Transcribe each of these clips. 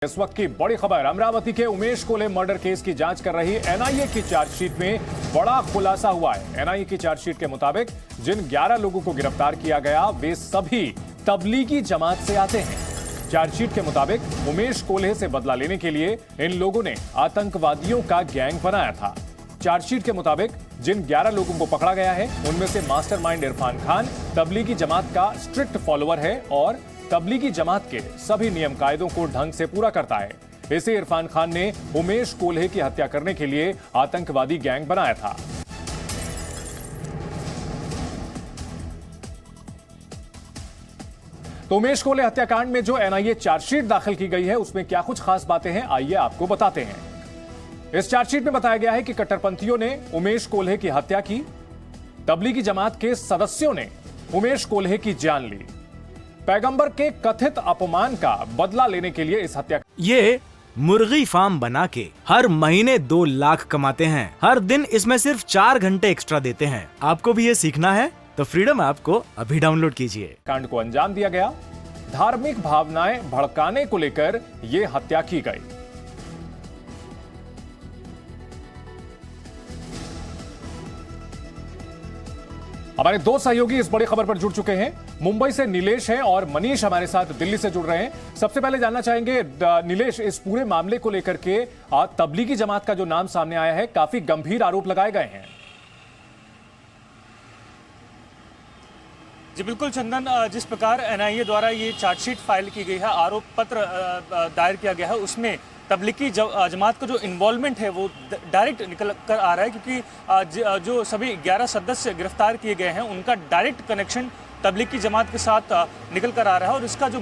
इस वक्त की बड़ी खबर, अमरावती के उमेश कोल्हे मर्डर केस की जांच कर रही एनआईए की चार्जशीट में बड़ा खुलासा हुआ है। एनआईए की चार्जशीट के मुताबिक जिन 11 लोगों को गिरफ्तार किया गया वे सभी तबलीगी जमात से आते हैं। चार्जशीट के मुताबिक उमेश कोल्हे से बदला लेने के लिए इन लोगों ने आतंकवादियों का गैंग बनाया था। चार्जशीट के मुताबिक जिन 11 लोगों को पकड़ा गया है उनमें से मास्टरमाइंड इरफान खान तबलीगी जमात का स्ट्रिक्ट फॉलोअर है और तबलीगी जमात के सभी नियम कायदों को ढंग से पूरा करता है। इसे इरफान खान ने उमेश कोल्हे की हत्या करने के लिए आतंकवादी गैंग बनाया था। तो उमेश कोल्हे हत्याकांड में जो एनआईए चार्जशीट दाखिल की गई है उसमें क्या कुछ खास बातें हैं, आइए आपको बताते हैं। इस चार्जशीट में बताया गया है कि कट्टरपंथियों ने उमेश कोल्हे की हत्या की। तबलीगी जमात के सदस्यों ने उमेश कोल्हे की जान ली। पैगंबर के कथित अपमान का बदला लेने के लिए इस हत्या ये मुर्गी फार्म बना के हर महीने 2 लाख कमाते हैं। हर दिन इसमें सिर्फ 4 घंटे एक्स्ट्रा देते हैं। आपको भी ये सीखना है तो फ्रीडम ऐप को अभी डाउनलोड कीजिए। कांड को अंजाम दिया गया। धार्मिक भावनाएं भड़काने को लेकर यह हत्या की गई। हमारे 2 सहयोगी इस बड़ी खबर पर जुड़ चुके हैं। मुंबई से नीलेश हैं और मनीष हमारे साथ दिल्ली से जुड़ रहे हैं। सबसे पहले जानना चाहेंगे नीलेश, इस पूरे मामले को लेकर के तबलीगी जमात का जो नाम सामने आया है, काफी गंभीर आरोप लगाए गए हैं। जी बिल्कुल चंदन, जिस प्रकार एनआईए द्वारा ये चार्जशीट फाइल की गई है, आरोप पत्र दायर किया गया है, उसमें तबलीगी जमात का जो इन्वॉल्वमेंट है वो डायरेक्ट निकल कर आ रहा है, क्योंकि जो सभी 11 सदस्य गिरफ्तार किए गए हैं उनका डायरेक्ट कनेक्शन तबलीगी जमात के साथ निकल कर आ रहा है। और इसका जो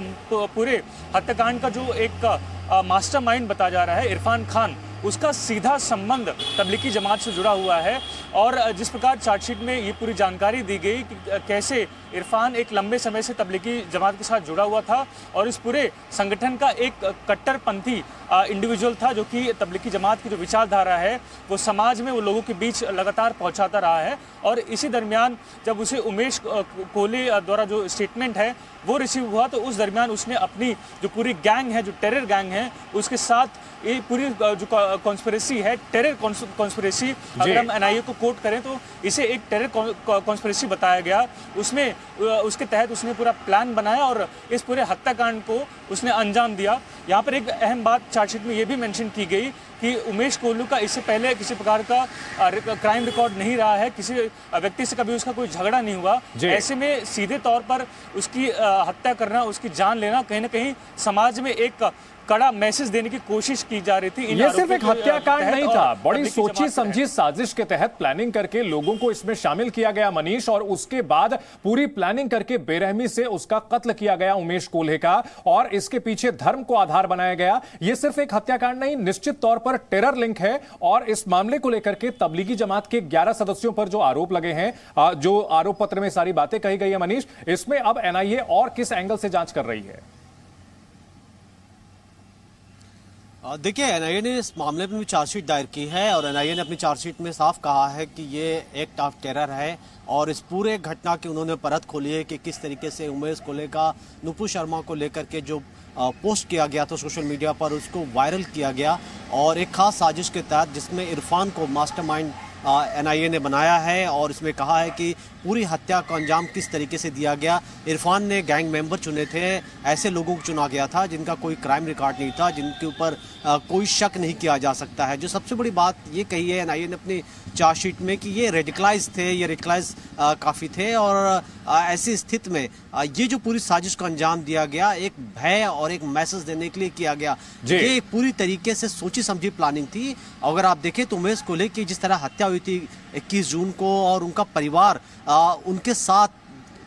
पूरे हत्याकांड का जो एक मास्टरमाइंड बताया जा रहा है इरफान खान, उसका सीधा संबंध तबलीगी जमात से जुड़ा हुआ है। और जिस प्रकार चार्जशीट में ये पूरी जानकारी दी गई कि कैसे इरफान एक लंबे समय से तबलीगी जमात के साथ जुड़ा हुआ था और इस पूरे संगठन का एक कट्टरपंथी इंडिविजुअल था, जो कि तबलीगी जमात की जो विचारधारा है वो समाज में वो लोगों के बीच लगातार पहुंचाता रहा है। और इसी दरमियान जब उसे उमेश कोल्हे द्वारा जो स्टेटमेंट है वो रिसीव हुआ, तो उस दरमियान उसने अपनी जो पूरी गैंग है, जो टेरर गैंग है, उसके साथ ये पूरी जो कॉन्स्पिरेसी है, टेरर कॉन्स्पिरेसी, अगर हम एनआईए को कोट करें तो इसे एक टेरर कॉन्स्पिरेसी बताया गया। उसमें उसके तहत उसने पूरा प्लान बनाया और इस पूरे हत्याकांड को उसने अंजाम दिया। यहाँ पर एक अहम बात चार्जशीट में ये भी मेंशन की गई कि उमेश कोल्हे का इससे पहले किसी प्रकार का क्राइम रिकॉर्ड नहीं रहा है, किसी व्यक्ति से कभी उसका कोई झगड़ा नहीं हुआ। ऐसे में सीधे तौर पर उसकी हत्या करना, उसकी जान लेना कहीं ना कहीं समाज में एक कड़ा मैसेज देने की कोशिश की जा रही थी। ये सिर्फ एक हत्याकांड नहीं था, बड़ी सोची समझी साजिश के तहत प्लानिंग करके लोगों को इसमें शामिल किया गया मनीष, और उसके बाद पूरी प्लानिंग करके बेरहमी से उसका कत्ल किया गया उमेश कोल्हे का, और इसके पीछे धर्म को आधार बनाया गया। ये सिर्फ एक हत्याकांड नहीं, निश्चित तौर पर टेरर लिंक है। और इस मामले को लेकर के तबलीगी जमात के 11 सदस्यों पर जो आरोप लगे हैं, जो आरोप पत्र में सारी बातें कही गई है मनीष, इसमें अब एनआईए और किस एंगल से जांच कर रही है? देखिए, एनआईए ने इस मामले में भी चार्जशीट दायर की है और एनआईए ने अपनी चार्जशीट में साफ कहा है कि ये एक्ट ऑफ टेरर है। और इस पूरे घटना की उन्होंने परत खोली है कि किस तरीके से उमेश कोल्हे का नुपुर शर्मा को लेकर के जो पोस्ट किया गया था सोशल मीडिया पर, उसको वायरल किया गया और एक खास साजिश के तहत जिसमें इरफान को मास्टरमाइंड एनआईए ने बनाया है। और इसमें कहा है कि पूरी हत्या का अंजाम किस तरीके से दिया गया। इरफान ने गैंग मेंबर चुने थे, ऐसे लोगों को चुना गया था जिनका कोई क्राइम रिकॉर्ड नहीं था, जिनके ऊपर कोई शक नहीं किया जा सकता है। जो सबसे बड़ी बात ये कही है एनआईए ने अपनी चार्जशीट में कि ये रेडिकलाइज थे, ये रेडिकलाइज काफ़ी थे। और ऐसी स्थिति में ये जो पूरी साजिश को अंजाम दिया गया, एक भय और एक मैसेज देने के लिए किया गया, ये पूरी तरीके से सोची समझी प्लानिंग थी। अगर आप देखें तो उमेश कोल्हे की जिस तरह हत्या हुई थी 21 जून को, और उनका परिवार उनके साथ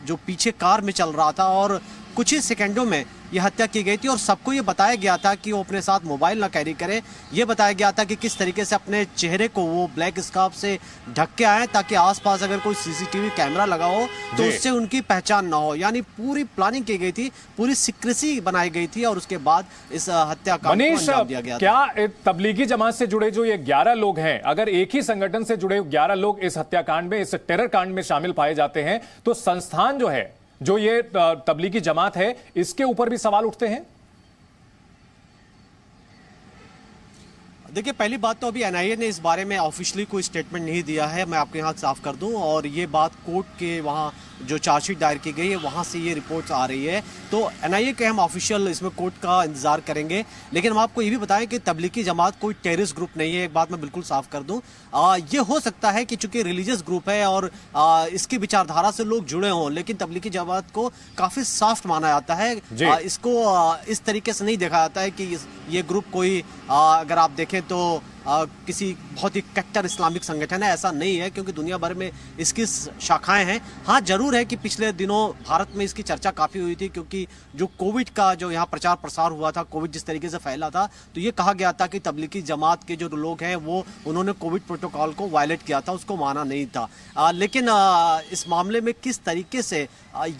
जो पीछे कार में चल रहा था, और कुछ ही सेकंडों में ये हत्या की गई थी। और सबको ये बताया गया था कि वो अपने साथ मोबाइल ना कैरी करें। ये बताया गया था कि किस तरीके से अपने चेहरे को वो ब्लैक स्कार्फ से ढक के आए, ताकि आसपास अगर कोई सीसीटीवी कैमरा लगा हो तो उससे उनकी पहचान ना हो। यानी पूरी प्लानिंग की गई थी, पूरी सीक्रेसी बनाई गई थी और उसके बाद इस हत्या का अंजाम दिया गया। क्या तबलीगी जमात से जुड़े जो ये 11 लोग हैं, अगर एक ही संगठन से जुड़े 11 लोग इस हत्याकांड में, इस टेरर कांड में शामिल पाए जाते हैं, तो संस्थान जो है, जो ये तबलीगी जमात है, इसके ऊपर भी सवाल उठते हैं? देखिए, पहली बात तो अभी एनआईए ने इस बारे में ऑफिशियली कोई स्टेटमेंट नहीं दिया है, मैं आपके यहाँ साफ कर दूं। और ये बात कोर्ट के वहाँ जो चार्जशीट दायर की गई है वहाँ से ये रिपोर्ट्स आ रही है, तो एनआईए के हम ऑफिशियल इसमें कोर्ट का इंतजार करेंगे। लेकिन हम आपको ये भी बताएं कि तबलीगी जमात कोई टेररिस्ट ग्रुप नहीं है, एक बात मैं बिल्कुल साफ कर दूं। ये हो सकता है कि चूंकि रिलीजियस ग्रुप है और इसकी विचारधारा से लोग जुड़े हों, लेकिन तबलीगी जमात को काफ़ी सॉफ्ट माना जाता है। इसको इस तरीके से नहीं देखा जाता है कि ये ग्रुप कोई अगर आप देखें तो किसी बहुत ही कट्टर इस्लामिक संगठन है, ऐसा नहीं है, क्योंकि दुनिया भर में इसकी शाखाएं हैं। हाँ, जरूर है कि पिछले दिनों भारत में इसकी चर्चा काफ़ी हुई थी, क्योंकि जो कोविड का जो यहाँ प्रचार प्रसार हुआ था, कोविड जिस तरीके से फैला था, तो ये कहा गया था कि तबलीगी जमात के जो लोग हैं वो उन्होंने कोविड प्रोटोकॉल को वायलेट किया था, उसको माना नहीं था। लेकिन इस मामले में किस तरीके से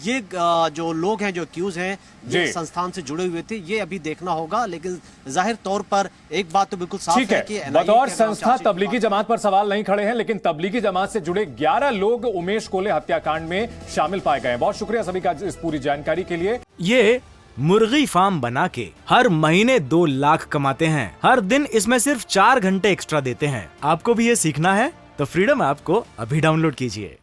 ये जो लोग हैं, जो एक्यूज हैं, जो संस्थान से जुड़े हुए थे, ये अभी देखना होगा। लेकिन जाहिर तौर पर एक बात तो बिल्कुल साफ है कि बतौर संस्था तबलीगी जमात पर सवाल नहीं खड़े हैं, लेकिन तबलीगी जमात से जुड़े 11 लोग उमेश कोले हत्याकांड में शामिल पाए गए हैं। बहुत शुक्रिया सभी का इस पूरी जानकारी के लिए। ये मुर्गी फार्म बना के हर महीने 2 लाख कमाते हैं। हर दिन इसमें सिर्फ 4 घंटे एक्स्ट्रा देते हैं। आपको भी ये सीखना है तो फ्रीडम ऐप को अभी डाउनलोड कीजिए।